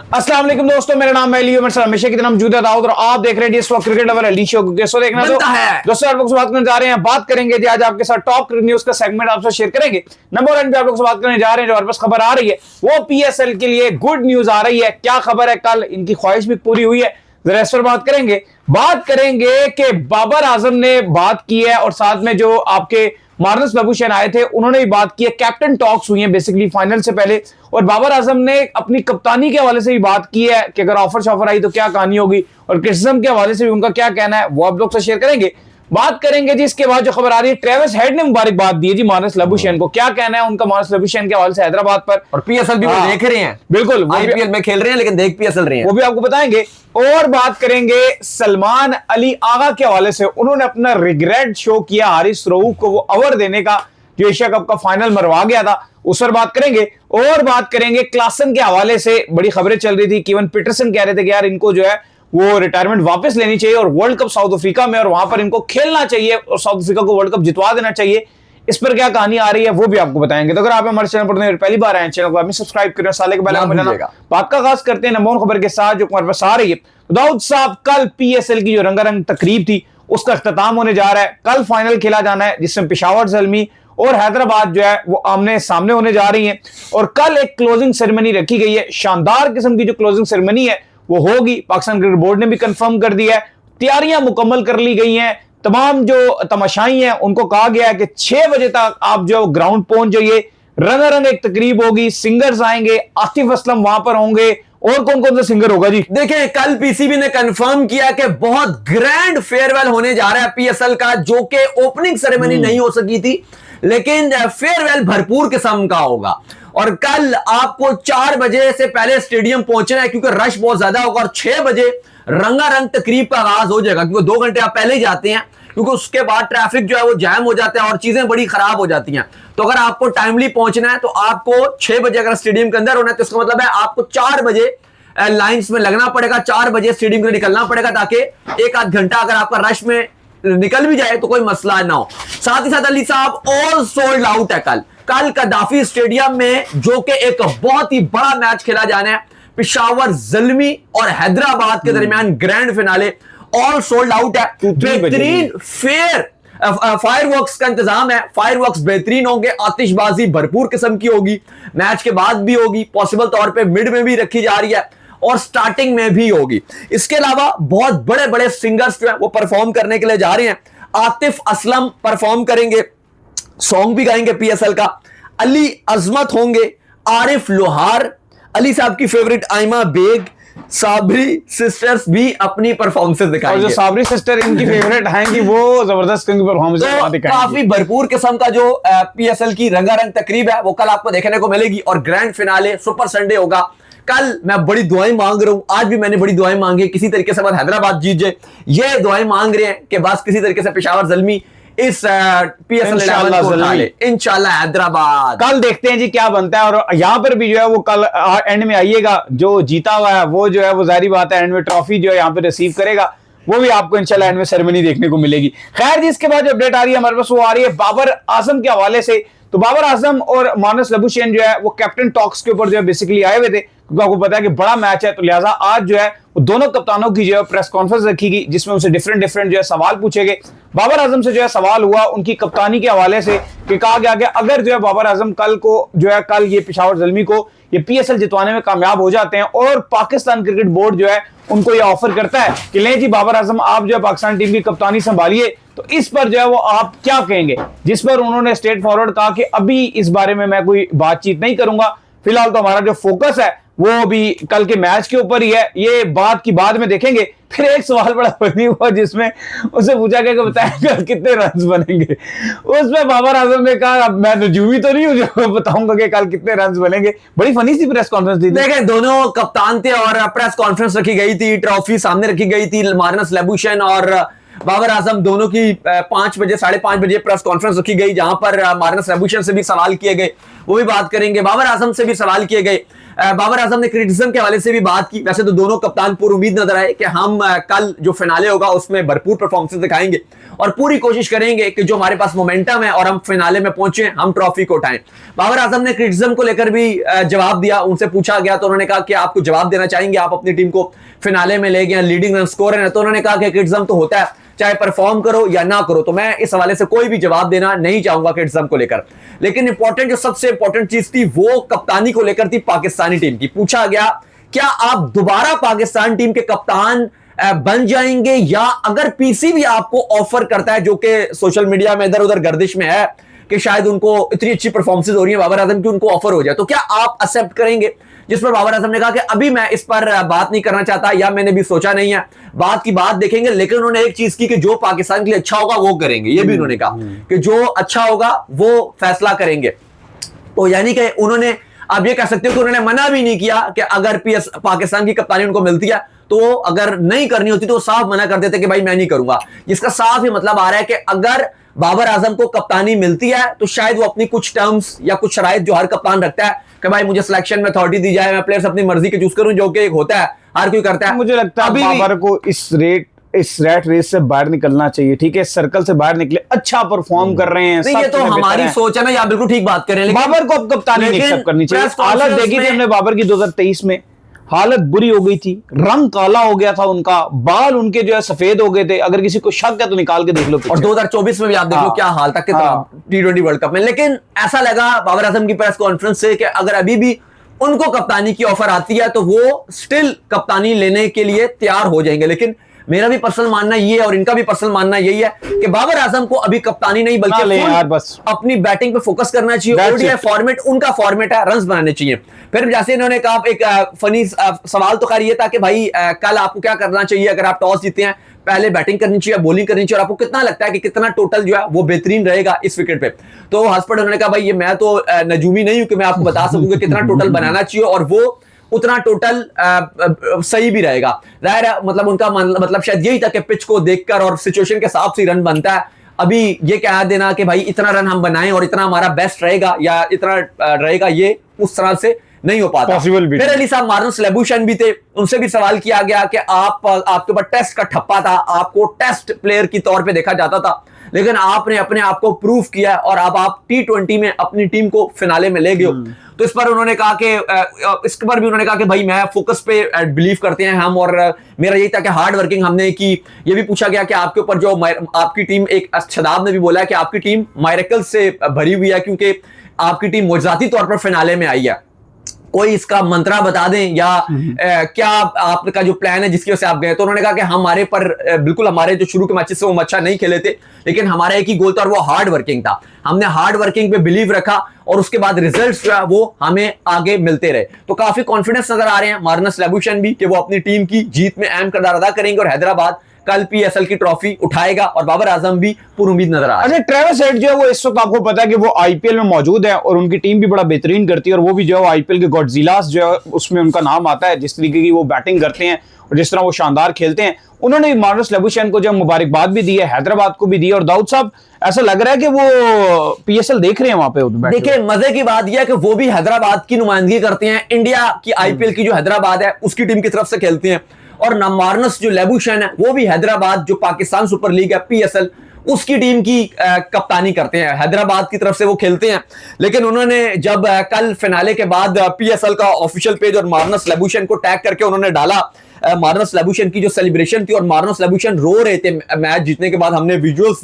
अस्सलाम वालेकुम दोस्तों, मेरा नाम है लियो मर्सद, हमेशा की तरह मौजूद है दाऊद और आप देख रहे हैं इस वक्त क्रिकेट लवर अली शो को। कैसे देखना तो दोस्तों, आप लोग से बात करने जा रहे हैं, बात करेंगे जी आज आपके साथ टॉप क्रिकेट न्यूज का सेगमेंट आपसे शेयर करेंगे। नंबर 1 पे आप लोग से बात करने जा रहे हैं, जो हमारे पास खबर आ रही है वो पीएसएल के लिए गुड न्यूज आ रही है। क्या खबर है, कल इनकी ख्वाहिश भी पूरी हुई है, जरा इस पर बात करेंगे कि बाबर आजम ने बात की है और साथ में जो आपके मार्नस लबुशेन आए थे उन्होंने भी बात की है। कैप्टन टॉक्स हुई हैं बेसिकली फाइनल से पहले, और बाबर आजम ने अपनी कप्तानी के हवाले से भी बात की है कि अगर ऑफर शॉफर आई तो क्या कहानी होगी, और क्रिटिसिज्म के हवाले से भी उनका क्या कहना है वो आप लोग से शेयर करेंगे। बात करेंगे जी इसके बाद जो खबर आ रही है, ट्रेविस हेड ने मुबारकबाद दी है जी मार्नस लबुशेन को। क्या कहना है उनका मार्नस लबुशेन के हवाले से हैदराबाद पर, और पीएसएल भी वो देख रहे हैं। बिल्कुल, आईपीएल में खेल रहे हैं लेकिन देख पीएसएल रहे हैं, वो भी आपको बताएंगे। और बात करेंगे सलमान अली आगा के हवाले से, उन्होंने अपना रिग्रेट शो किया हारिस रऊफ को वो ओवर देने का जो एशिया कप का फाइनल मरवा गया था, उस पर बात करेंगे। और बात करेंगे क्लासन के हवाले से, बड़ी खबरें चल रही थी, केविन पीटरसन कह रहे थे कि यार इनको जो है वो रिटायरमेंट वापस लेनी चाहिए और वर्ल्ड कप साउथ अफ्रीका में, और वहां पर इनको खेलना चाहिए और साउथ अफ्रीका को वर्ल्ड कप जितवा देना चाहिए। इस पर क्या कहानी आ रही है वो भी आपको बताएंगे। तो अगर आप हमारे चैनल पर पहली बार आए, चैनल को आप सब्सक्राइब करें, साले के पहले बात का आगाज करते हैं नंबर 1 खबर के साथ जो हमारे पास आ रही है। दाऊद साहब, कल पीएसएल की जो रंगारंग तकरीब थी उसका अख्ताम होने जा रहा है। कल फाइनल खेला जाना है जिसमें पेशावर ज़ल्मी और हैदराबाद जो है वो आमने सामने होने जा रही है, और कल एक क्लोजिंग सेरेमनी रखी गई है। शानदार किस्म की जो क्लोजिंग सेरेमनी है वो होगी, पाकिस्तान क्रिकेट बोर्ड ने भी कंफर्म कर दिया है, तैयारियां मुकम्मल कर ली गई हैं। तमाम जो तमाशाई हैं उनको कहा गया है कि 6 बजे तक आप जो ग्राउंड पहुंच जाइए। रंगारंग एक तकरीब होगी, सिंगर्स आएंगे, आतिफ असलम वहां पर होंगे, और कौन कौन सा सिंगर होगा जी? देखिए, कल पीसीबी ने कंफर्म किया कि बहुत ग्रैंड फेयरवेल होने जा रहा है पीएसएल का, जो कि ओपनिंग सेरेमनी नहीं हो सकी थी लेकिन फेयरवेल भरपूर किस्म का होगा। और कल आपको 4 बजे से पहले स्टेडियम पहुंचना है क्योंकि रश बहुत ज्यादा होगा, और 6 बजे रंगारंग तकरीब का आगाज हो जाएगा क्योंकि 2 घंटे आप पहले ही जाते हैं, क्योंकि उसके बाद ट्रैफिक जो है वो जैम हो जाता है और चीजें बड़ी खराब हो जाती हैं। तो अगर आपको टाइमली पहुंचना है तो आपको 6 बजे अगर स्टेडियम के अंदर होना है तो इसका मतलब है आपको 4 बजे लाइंस में लगना पड़ेगा, 4 बजे स्टेडियम से निकलना पड़ेगा, ताकि 1-8 घंटा अगर आपका रश में निकल भी जाए तो कोई मसला ना हो। साथ ही साथ अली साहब, ऑल सोल्ड आउट है कल कदाफी स्टेडियम में, जो कि एक बहुत ही बड़ा मैच खेला जाना है, पेशावर ज़ल्मी और हैदराबाद के दरमियान grand finale. All sold out है, बेहतरीन फायरवर्क्स का इंतजाम है, फायरवर्क्स बेहतरीन होंगे, आतिशबाजी भरपूर किस्म की होगी, मैच के बाद भी होगी, पॉसिबल तौर पे मिड में भी रखी जा रही है और स्टार्टिंग में भी होगी। इसके अलावा बहुत बड़े बड़े सिंगर्स जो है वो परफॉर्म करने के लिए जा रहे हैं। आतिफ असलम परफॉर्म करेंगे, सॉन्ग भी गाएंगे पीएसएल का, अली अजमत होंगे, आरिफ लोहार, अली साहब की फेवरेट आयमा बेग, साबरी सिस्टर्स भी अपनी परफॉर्मेंस दिखाएंगे। और जो साबरी सिस्टर इनकी फेवरेट हैं वो जबरदस्त परफॉर्मेंस तो काफी भरपूर किस्म का जो पीएसएल की रंगारंग तकरीब है वो कल आपको देखने को मिलेगी, और ग्रैंड फिनाले सुपर संडे होगा। कल मैं बड़ी दुआएं मांग रहा हूं, आज भी मैंने बड़ी दुआएं मांगी, किसी तरीके से बस हैदराबाद जीत जाए, ये दुआएं मांग रहे हैं कि बस किसी तरीके से पेशावर ज़ल्मी इस पीएसएल इंशाल्लाह हैदराबाद। कल देखते हैं जी क्या बनता है। और यहां पर भी जो है वो कल एंड में आइएगा, जो जीता हुआ है वो जो है वो जाहिर बात है एंड में ट्रॉफी जो है यहाँ पे रिसीव करेगा, वो भी आपको इंशाल्लाह एंड में सेरेमनी देखने को मिलेगी। खैर जी, इसके बाद जो अपडेट आ रही है हमारे पास वो आ रही है बाबर आजम के हवाले से। तो बाबर आजम और मार्नस लबुशेन जो है वो कैप्टन टॉक्स के ऊपर जो है बेसिकली आए हुए थे, क्योंकि आपको पता है कि बड़ा मैच है, तो लिहाजा आज जो है वो दोनों कप्तानों की जो है प्रेस कॉन्फ्रेंस रखी गई, जिसमें उनसे डिफरेंट जो है सवाल पूछे गए। बाबर आजम से जो है सवाल हुआ उनकी कप्तानी के हवाले से कि कहा गया कि अगर जो है बाबर आजम कल ये पेशावर ज़ल्मी को ये पीएसएल जितवाने में कामयाब हो जाते हैं और पाकिस्तान क्रिकेट बोर्ड जो है उनको ये ऑफर करता है कि ले जी बाबर आजम आप जो है पाकिस्तान टीम की कप्तानी संभालिए, तो इस पर जो है वो आप क्या कहेंगे? जिस पर उन्होंने स्ट्रेट फॉरवर्ड कहा कि अभी इस बारे में मैं कोई बातचीत नहीं करूंगा, फिलहाल तो हमारा जो फोकस है वो भी कल के मैच के ऊपर ही है, ये बात की बाद में देखेंगे। फिर एक सवाल बड़ा फनी हुआ जिसमें उससे पूछा गया कि बताएगा कितने रन बनेंगे। उसमें बाबर आजम ने कहा मैं नजूमी तो नहीं हूं जो बताऊंगा कि कल कितने रन बनेंगे। बड़ी फनी सी प्रेस कॉन्फ्रेंस थी। देखें, दोनों कप्तान थे और प्रेस कॉन्फ्रेंस रखी गई थी, ट्रॉफी सामने रखी गई थी, मार्नस लबुशेन और बाबर आजम दोनों की 5 बजे 5:30 बजे प्रेस कॉन्फ्रेंस रखी गई, जहां पर मार्नस लैबुशैन से भी सवाल किए गए, वो भी बात करेंगे। बाबर आजम से भी सवाल किए गए, बाबर आजम ने क्रिटिसिज्म के हवाले से भी बात की। वैसे तो दोनों कप्तान पूरी उम्मीद नजर आए कि हम कल जो फिनाले होगा उसमें भरपूर परफॉर्मेंस दिखाएंगे और पूरी कोशिश करेंगे कि जो हमारे पास मोमेंटम है और हम फिनाले में पहुंचे, हम ट्रॉफी को उठाएं। बाबर आजम ने क्रिटिसिज्म को लेकर भी जवाब दिया, उनसे पूछा गया तो उन्होंने कहा कि आपको जवाब देना चाहेंगे, आप अपनी टीम को फिनाले में ले गए, लीडिंग रन स्कोरर है, तो उन्होंने कहा कि क्रिटिसिज्म तो होता है चाहे परफॉर्म करो या ना करो, तो मैं इस हवाले से कोई भी जवाब देना नहीं चाहूंगा क्रिटिसिज्म को लेकर। लेकिन इंपॉर्टेंट जो सबसे इंपॉर्टेंट चीज थी वो कप्तानी को लेकर थी पाकिस्तानी टीम की। पूछा गया क्या आप दोबारा पाकिस्तान टीम के कप्तान बन जाएंगे, या अगर पीसीबी आपको ऑफर करता है, जो कि सोशल मीडिया में इधर उधर गर्दिश में है कि शायद उनको इतनी अच्छी परफॉर्मेंस हो रही है बाबर आजम की, उनको ऑफर हो जाए, तो क्या आप एक्सेप्ट करेंगे? जिस पर बाबर आजम ने कहा कि अभी मैं इस पर बात नहीं करना चाहता, या मैंने भी सोचा नहीं है, बात की बात देखेंगे। लेकिन उन्होंने एक चीज की कि जो पाकिस्तान के लिए अच्छा होगा वो करेंगे, ये भी उन्होंने कहा कि जो अच्छा होगा वो फैसला करेंगे। तो यानी कि उन्होंने, आप ये कह सकते हो कि उन्होंने मना भी नहीं किया कि अगर पाकिस्तान की कप्तानी उनको मिलती है तो अगर नहीं करनी होती तो वो साफ मना कर देते कि भाई मैं नहीं करूंगा। जिसका साफ ही मतलब आ रहा है कि अगर बाबर आजम को कप्तानी मिलती है तो शायद वो अपनी कुछ टर्म्स या कुछ शराइत जो हर कप्तान रखता है कि भाई मुझे सिलेक्शन में अथॉरिटी दी जाए, मैं प्लेयर्स अपनी मर्जी के चूज करूं, जो कि एक होता है, हर कोई करता है। मुझे लगता है बाबर को इस रैट रेस से बाहर निकलना चाहिए। ठीक है, सर्कल से बाहर निकले, अच्छा परफॉर्म कर रहे हैं, ये तो हमारी सोच है ना, या बिल्कुल ठीक बात कर रहे हैं, बाबर को अब कप्तानी नहीं एक्सेप्ट करनी चाहिए। हालत देखी थी हमने बाबर की 2023 में, हालत बुरी हो गई थी, रंग काला हो गया था उनका, बाल उनके जो है सफेद हो गए थे, अगर किसी को शक है तो निकाल के देख लो। और 2024 में भी आप देख लो क्या हाल था T20 वर्ल्ड कप में। लेकिन ऐसा लगा बाबर आजम की प्रेस कॉन्फ्रेंस से कि अगर अभी भी उनको कप्तानी की ऑफर आती है तो वो स्टिल कप्तानी लेने के लिए तैयार हो जाएंगे। लेकिन मेरा भी पर्सनल मानना ये है और इनका भी पर्सनल मानना यही है कि बाबर आजम को अभी कप्तानी नहीं बल्कि बस अपनी बैटिंग पे फोकस करना चाहिए। ओडीआई फॉर्मेट उनका फॉर्मेट है, रन्स बनाने चाहिए। फिर जैसे इन्होंने कहा, एक फनी सवाल तो खैर ये था कि भाई कल आपको क्या करना चाहिए अगर आप टॉस जीते हैं, पहले बैटिंग करनी चाहिए, बॉलिंग करनी चाहिए, और आपको कितना लगता है कि कितना टोटल जो है वो बेहतरीन रहेगा इस विकेट पे। तो हंसपट उन्होंने कहा भाई ये मैं तो नजूमी नहीं हूं कि मैं आपको बता सकूंगा कितना टोटल बनाना चाहिए और वो उतना टोटल सही भी रहेगा। जाहिर है मतलब उनका मतलब शायद यही था कि पिच को देखकर और सिचुएशन के हिसाब से रन बनता है। अभी ये कह देना कि भाई इतना रन हम बनाएं और इतना हमारा बेस्ट रहेगा या इतना रहेगा, ये उस तरह से नहीं हो पाता। पॉसिबल भी। फिर अली साहब मार्नस लैबुशैन भी थे, उनसे भी सवाल किया गया कि आपके ऊपर टेस्ट का ठप्पा था, आपको टेस्ट प्लेयर की तौर पे देखा जाता था, लेकिन आपने अपने आप को प्रूव किया और अब आप T20 में अपनी टीम को फिनाले में ले गए हो। तो इस पर उन्होंने कहा कि इसके पर भी उन्होंने कहा कि भाई मैं फोकस पे बिलीव करते हैं हम, और मेरा यही था कि हार्ड वर्किंग हमने की। ये भी पूछा गया कि आपके ऊपर जो आपकी टीम, एक शदाब ने भी बोला कि आपकी टीम मायरेकल से भरी हुई है क्योंकि आपकी टीम मुआजिजाती तौर पर फिनाले में आई है। कोई इसका मंत्रा बता दें या क्या आपका जो प्लान है जिसकी वजह से आप गए। तो उन्होंने कहा कि हमारे पर बिल्कुल हमारे जो शुरू के मैचेस से वो अच्छा नहीं खेले थे, लेकिन हमारा एक ही गोल था और वो हार्ड वर्किंग था। हमने हार्ड वर्किंग पे बिलीव रखा और उसके बाद रिजल्ट्स जो है वो हमें आगे मिलते रहे। तो काफी कॉन्फिडेंस नजर आ रहे हैं मार्नस लैबुशैन भी कि वो अपनी टीम की जीत में अहम किरदार अदा करेंगे और हैदराबाद कल PSL की ट्रॉफी उठाएगा। और बाबर आजम भी पूरी उम्मीद नजर आ रहा है। अच्छा, ट्रेविस हेड जो है वो इस वक्त आपको पता है कि वो IPL में मौजूद है और उनकी टीम भी बड़ा बेहतरीन करती है, और वो भी जो है IPL के गॉडजिलास जो है उसमें उनका नाम आता है, जिस तरीके की वो बैटिंग करते हैं और जिस तरह वो शानदार खेलते हैं। उन्होंने मार्नस लैबुशैन को जो मुबारकबाद भी दी है, हैदराबाद को भी दी है। और दाऊद साहब ऐसा लग रहा है कि वो PSL देख रहे हैं वहां पे। देखिए मजे की बात यह है कि वो भी हैदराबाद की नुमाइंदगी करते हैं, इंडिया की IPL की जो हैदराबाद है उसकी टीम की तरफ से खेलते हैं। और मार्नस जो लैबुशैन है वो भी हैदराबाद जो पाकिस्तान सुपर लीग है PSL उसकी टीम की कप्तानी करते हैं, हैदराबाद की तरफ से वो खेलते हैं। लेकिन उन्होंने जब कल फिनाले के बाद PSL का ऑफिशियल पेज और मार्नस लैबुशैन को टैग करके उन्होंने डाला मार्नस लैबुशैन की जो सेलिब्रेशन थी, और मार्नस लैबुशैन रो रहे थे मैच जीतने के बाद। हमने वीडियोस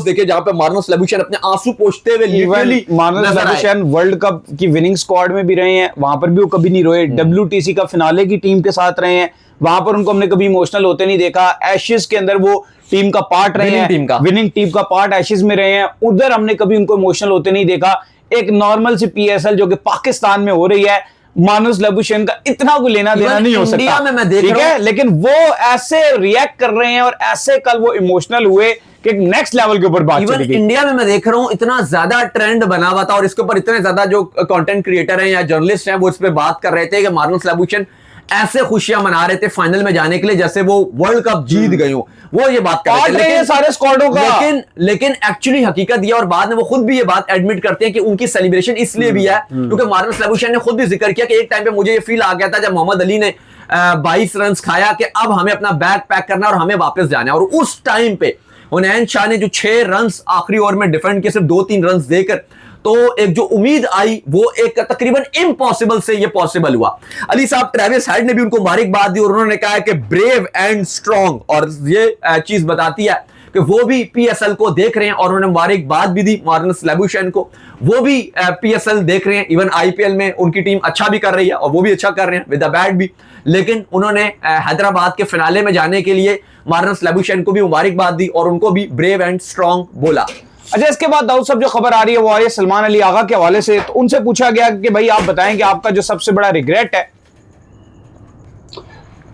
देखे जहां पे मार्नस लैबुशैन अपने आंसू पोंछते हुए लिटरली। मार्नस लैबुशैन वर्ल्ड कप की विनिंग स्क्वाड में भी रहे हैं, वहां पर भी वो कभी नहीं रोए। WTC का फिनाले की टीम के साथ रहे हैं, वहां पर उनको हमने कभी इमोशनल होते नहीं देखा। एशेज के अंदर वो टीम का पार्ट रहे हैं, विनिंग टीम का पार्ट एशेज में रहे हैं, उधर हमने कभी उनको इमोशनल होते नहीं देखा। एक नॉर्मल सी PSL जो कि पाकिस्तान में हो रही है, मार्नस लैबुशैन का इतना को लेना देना नहीं हो सकता। इंडिया में मैं देख रहा हूं, लेकिन वो ऐसे रिएक्ट कर रहे हैं और ऐसे कल वो इमोशनल हुए कि एक नेक्स्ट लेवल के ऊपर बात चली गई। इंडिया में मैं देख रहा हूं इतना ज्यादा ट्रेंड बना हुआ था और इसके ऊपर इतने ज्यादा जो कंटेंट क्रिएटर हैं या जर्नलिस्ट हैं वो इस पे बात कर रहे थे कि मार्नस लैबुशैन ऐसे खुशियां मना रहे थे फाइनल में जाने के लिए जैसे वो वर्ल्ड कप जीत गए हो, वो ये बात कर रहे थे सारे स्क्वाडों का। लेकिन एक्चुअली हकीकत ये, और बाद में वो खुद भी ये बात एडमिट करते हैं कि उनकी सेलिब्रेशन इसलिए भी है क्योंकि मार्नस लैबुशैन ने खुद भी जिक्र किया कि एक टाइम पे मुझे ये फील आ गया था जब मोहम्मद अली ने 22 रन खाया कि अब हमें अपना बैग पैक करना है और हमें वापस जाना है। और उस टाइम पे हुनैन शाह ने जो 6 रन आखिरी ओवर में डिफेंड किए, सिर्फ 2-3 रन देकर, तो एक जो उम्मीद आई वो एक तकरीबन इम्पॉसिबल से ये पॉसिबल हुआ। अली साहब, ट्रेविस हेड ने भी उनको मुबारकबाद दी और उन्होंने कहा कि ब्रेव एंड स्ट्रॉन्ग, और ये चीज बताती है कि वो भी पीएसएल को देख रहे हैं और उन्होंने मुबारकबाद भी दी मार्नस लैबुशैन को, वो भी पीएसएल देख रहे हैं। इवन आईपीएल में उनकी टीम अच्छा भी कर रही है और वो भी अच्छा कर रहे हैं विद द बैट भी, लेकिन उन्होंने हैदराबाद के फिनाले में जाने के लिए मार्नस लैबुशैन को भी मुबारकबाद दी और उनको भी ब्रेव एंड स्ट्रॉन्ग बोला। अच्छा, इसके बाद दाऊद साहब जो खबर आ रही है वो आ रही है सलमान अली आगा के हवाले से। तो उनसे पूछा गया कि भाई आप बताएं कि आपका जो सबसे बड़ा रिग्रेट है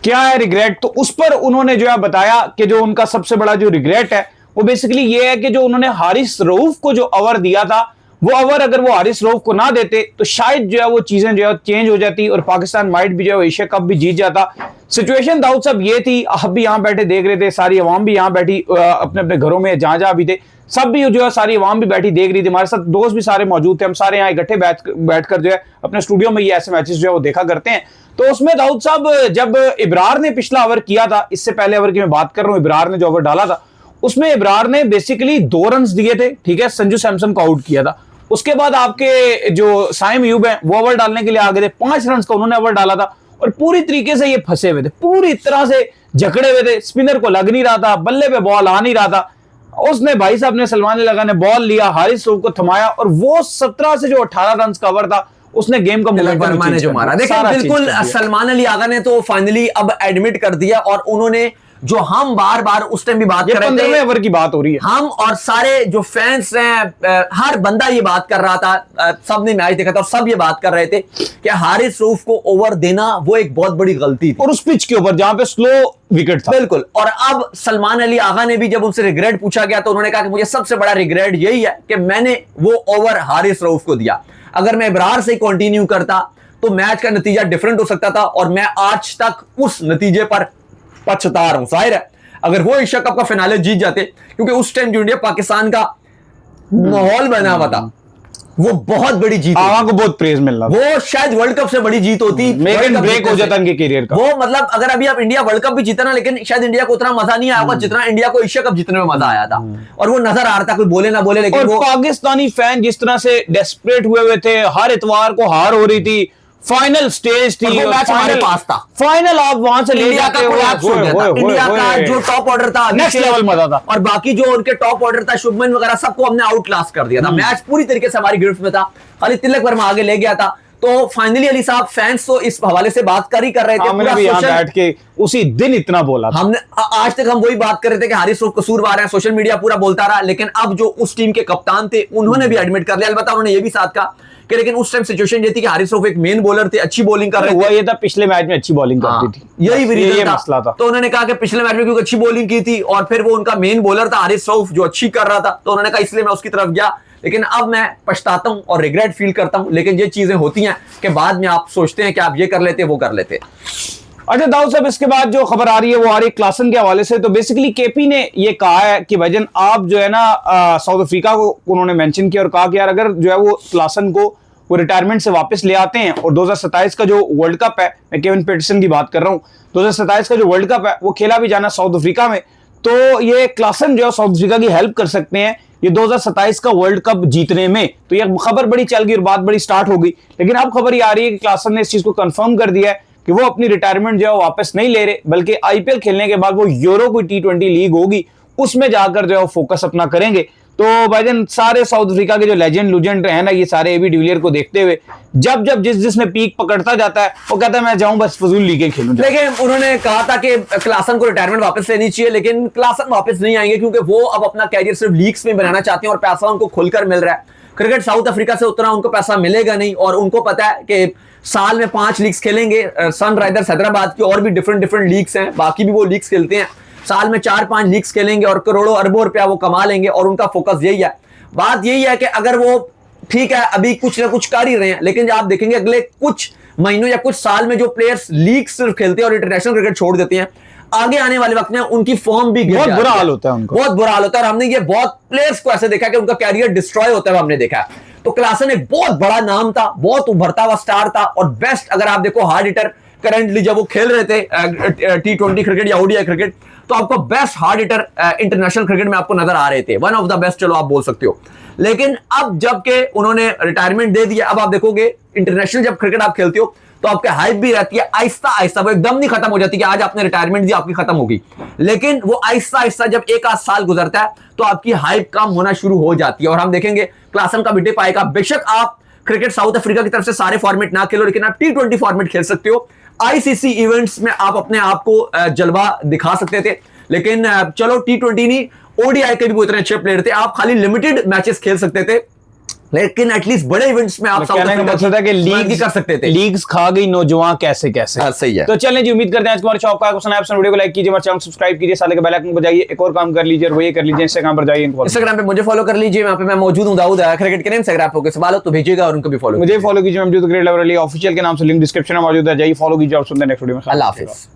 क्या है, रिग्रेट। तो उस पर उन्होंने जो है बताया कि जो उनका सबसे बड़ा जो रिग्रेट है वो बेसिकली ये है कि जो उन्होंने हारिस रऊफ को जो ओवर दिया था, वो ओवर अगर वो हारिस रऊफ को ना देते तो शायद जो है वो चीजें जो है चेंज हो जाती और पाकिस्तान माइट भी जो है एशिया कप भी जीत जाता। सिचुएशन दाऊद साहब ये थी, आप भी यहाँ बैठे देख रहे थे, सारी अवाम भी यहाँ बैठी अपने अपने घरों में जहां जहां भी थे, सब भी जो है सारी अवाम भी बैठी देख रही थी, हमारे साथ दोस्त भी सारे मौजूद थे, हम सारे यहाँ इकट्ठे बैठकर जो है अपने स्टूडियो में ये ऐसे मैचेस जो है वो देखा करते हैं। तो उसमें दाऊद साहब जब इब्रार ने पिछला ओवर किया था, इससे पहले ओवर की मैं बात कर रहा हूँ, इब्रार ने जो ओवर डाला था उसमें इब्रार ने बेसिकली 2 रन दिए थे, ठीक है, संजू सैमसन को आउट किया था। उसके बाद आपके जो साइम अयूब है वो ओवर डालने के लिए आ गए थे, 5 रन का उन्होंने ओवर डाला था और पूरी तरीके से ये फंसे हुए थे, पूरी तरह से जकड़े हुए थे, स्पिनर को लग नहीं रहा था, बल्ले पे बॉल आ नहीं रहा था। उसने भाई साहब ने सलमान अली आगा ने बॉल लिया, हारिस रऊफ को थमाया और वो 17 से जो 18 रन का ओवर था उसने गेम का मोमेंटम जो मारा। देखिए बिल्कुल सलमान अली आगा ने तो फाइनली अब एडमिट कर दिया और उन्होंने जो हम बार बार उस टाइम भी बात कर रहे थे, 15वें ओवर की बात हो रही है, हम और सारे जो फैंस हैं हर बंदा ये बात कर रहा था, सबने मैच देखा था और सब ये बात कर रहे थे कि हारिस रऊफ को ओवर देना वो एक बहुत बड़ी गलती थी और उस पिच के ऊपर जहां पे स्लो विकेट था। बिल्कुल। और अब सलमान अली आगा ने भी जब उनसे रिग्रेट पूछा गया तो उन्होंने कहा कि मुझे सबसे बड़ा रिग्रेट यही है कि मैंने वो ओवर हारिस रऊफ को दिया। अगर मैं इब्रार से कंटिन्यू करता तो मैच का नतीजा डिफरेंट हो सकता था और मैं आज तक उस नतीजे पर पछता रहा हूं। जाहिर है अगर वो एशिया कप का फिनाले जीत जाते, क्योंकि उस टाइम जो इंडिया पाकिस्तान का माहौल बना हुआ था वो बहुत बड़ी जीत, आगा को बहुत प्रेज मिल रहा, वो शायद वर्ल्ड कप से बड़ी जीत होती, ब्रेक हो जाता इनके करियर का। वो मतलब अगर अभी आप इंडिया वर्ल्ड कप भी जीता ना, लेकिन शायद इंडिया को उतना मजा नहीं आया होगा जितना इंडिया को एशिया कप जीतने में मजा आया था। और वो नजर आ रहा था, कोई बोले ना बोले, लेकिन वो पाकिस्तानी फैन जिस तरह से डेस्परेट हुए थे, हर इतवार को हार हो रही थी, फाइनल स्टेज थी, वो मैच हमारे पास था, फाइनल आप वहां से ले इंडिया का कोलैप्स हो गया था। इंडिया का जो टॉप ऑर्डर था नेक्स्ट लेवल मजा था और बाकी जो उनके टॉप ऑर्डर था शुभमन वगैरह सबको हमने आउट क्लास कर दिया था। मैच पूरी तरीके से हमारी गिरफ्त में था, खाली तिलक वर्मा आगे ले गया था। तो फाइनली अली साहब फैंस तो इस हवाले से बात कर ही कर रहे थे, हमने भी यहाँ बैठ के उसी दिन इतना बोला था। हमने आज तक हम वही बात कर रहे थे कि हारिस रऊफ कसूरवार है, सोशल मीडिया पूरा बोलता रहा, लेकिन अब जो उस टीम के कप्तान थे उन्होंने भी एडमिट कर लिया। अलबत्ता उन्होंने ये भी साथ कहा कि लेकिन उस टाइम सिचुएशन ये थी कि हारिस रऊफ एक मेन बॉलर थे, अच्छी बॉलिंग कर रहे थे, ये था पिछले मैच में अच्छी बॉलिंग करती थी, यही भी मसला था। तो उन्होंने कहा कि पिछले मैच में क्योंकि अच्छी बॉलिंग की थी और फिर वो उनका मेन बॉलर था हारिस रऊफ जो अच्छी कर रहा था, तो उन्होंने कहा इसलिए मैं उसकी तरफ गया, लेकिन अब मैं पछताता हूं और रिग्रेट फील करता हूं। लेकिन ये चीजें होती हैं कि बाद में आप सोचते हैं कि आप ये कर लेते वो कर लेते। अच्छा दाऊद साहब, इसके बाद जो खबर आ रही है वो आ रही है क्लासन के हवाले से। तो बेसिकली केपी ने ये कहा है कि भाईजान आप जो है ना साउथ अफ्रीका को उन्होंने मेंशन किया और कहा कि यार अगर जो है वो क्लासन को वो रिटायरमेंट से वापस ले आते हैं और 2027 का जो वर्ल्ड कप है, मैं केविन पीटरसन की बात कर रहा हूं, 2027 का जो वर्ल्ड कप है वो खेला भी जाना साउथ अफ्रीका में, तो ये क्लासन जो है साउथ अफ्रीका की हेल्प कर सकते हैं ये 2027 का वर्ल्ड कप जीतने में। तो ये खबर बड़ी चल गई और बात बड़ी स्टार्ट हो गई, लेकिन अब खबर ये आ रही है कि क्लासन ने इस चीज को कंफर्म कर दिया है कि वो अपनी रिटायरमेंट जो है वापस नहीं ले रहे, बल्कि आईपीएल खेलने के बाद वो यूरो कोई T20 लीग होगी उसमें जाकर जो है फोकस अपना करेंगे। तो भाईजान सारे साउथ अफ्रीका के जो लेजेंड है ना, ये सारे एबी डिविलियर को देखते हुए जब जिसने पीक पकड़ता जाता है वो कहता है मैं जाऊं बस फजूल लीगें खेलूं। लेकिन उन्होंने कहा था कि क्लासन को रिटायरमेंट वापस लेनी चाहिए, लेकिन क्लासन वापस नहीं आएंगे क्योंकि वो अब अपना कैरियर सिर्फ लीग्स में बनाना चाहते हैं और पैसा उनको खुलकर मिल रहा है। क्रिकेट साउथ अफ्रीका से उतना उनको पैसा मिलेगा नहीं और उनको पता है कि साल में 5 लीग्स खेलेंगे। सनराइजर्स हैदराबाद की और भी डिफरेंट लीग्स हैं, बाकी भी वो लीग्स खेलते हैं, साल में 4-5 लीग्स खेलेंगे और करोड़ों अरबों रुपया वो कमा लेंगे और उनका फोकस यही है। बात यही है कि अगर वो ठीक है अभी कुछ ना कुछ कर ही रहे हैं, लेकिन आप देखेंगे अगले कुछ महीनों या कुछ साल में जो प्लेयर्स लीग सिर्फ खेलते हैं और इंटरनेशनल क्रिकेट छोड़ देते हैं, आगे आने वाले वक्त में उनकी फॉर्म भी गिर बहुत जाती बुरा है। हाल होता है उनको, बहुत बुरा हाल होता है। और हमने ये बहुत प्लेयर्स को ऐसे देखा कि उनका कैरियर डिस्ट्रॉय होता है, हमने देखा है। तो क्लासन एक बहुत बड़ा नाम था, बहुत उभरता हुआ स्टार था, और बेस्ट अगर आप देखो हार्ड हिटर करंटली जब वो खेल रहे थे T20 क्रिकेट या ओडीआई क्रिकेट, तो आपको best hard hitter international cricket में आपको नजर आ रहे थे, वन ऑफ द बेस्ट, चलो आप बोल सकते हो। लेकिन अब जबकि उन्होंने रिटायरमेंट दे दिया, अब आप देखोगे इंटरनेशनल जब क्रिकेट आप खेलते हो तो आपके हाइप भी रहती है आहिस्ता आहिस्ता, वो एकदम नहीं खत्म हो जाती कि आज आपने रिटायरमेंट दी आपकी खत्म होगी, लेकिन वो आहिस्ता आहिस्ता जब एक आध साल गुजरता है तो आपकी हाइप कम होना शुरू हो जाती है। और हम देखेंगे क्लासन का भी डिप आएगा। बेशक आप क्रिकेट साउथ अफ्रीका की तरफ से सारे फॉर्मेट ना खेलो, लेकिन आप T20 फॉर्मेट खेल सकते हो। आईसीसी इवेंट्स में आप अपने आप को जलवा दिखा सकते थे, लेकिन चलो T20 नहीं, ओडीआई के भी वो इतने अच्छे प्लेयर थे, आप खाली लिमिटेड मैचेस खेल सकते थे, लेकिन एटलीस्ट बड़े इवेंट्स में आप साउथ कहने का मकसद है कि लीग कर सकते थे। लीग्स खा गई नौजवान कैसे कैसे। हाँ, सही है। तो चलें जी, उम्मीद करते हैं आज तुम्हारे शौक का पसंद आया। वीडियो को लाइक कीजिए, हमारे चैनल सब्सक्राइब कीजिए, साथ ही बेल आइकन को बजाइए। एक और काम कर लीजिए, और वो ये कर लीजिए, इंस्टाग्राम पर जाइए, इंस्टाग्राम पे मुझे फॉलो कर लीजिए, वहां पे मैं मौजूद हूं, दाऊद क्रिकेट के नेम से। अगर आप लोग सवाल हो तो भेजिएगा और उनको भी फॉलो, मुझे फॉलो कीजिए, मैं क्रिकेट लवर अली ऑफिशियल के नाम से, लिंक डिस्क्रिप्शन में मौजूद है, जाइए फॉलो कीजिए। और सुनते हैं नेक्स्ट वीडियो में। अल्लाह हाफिज।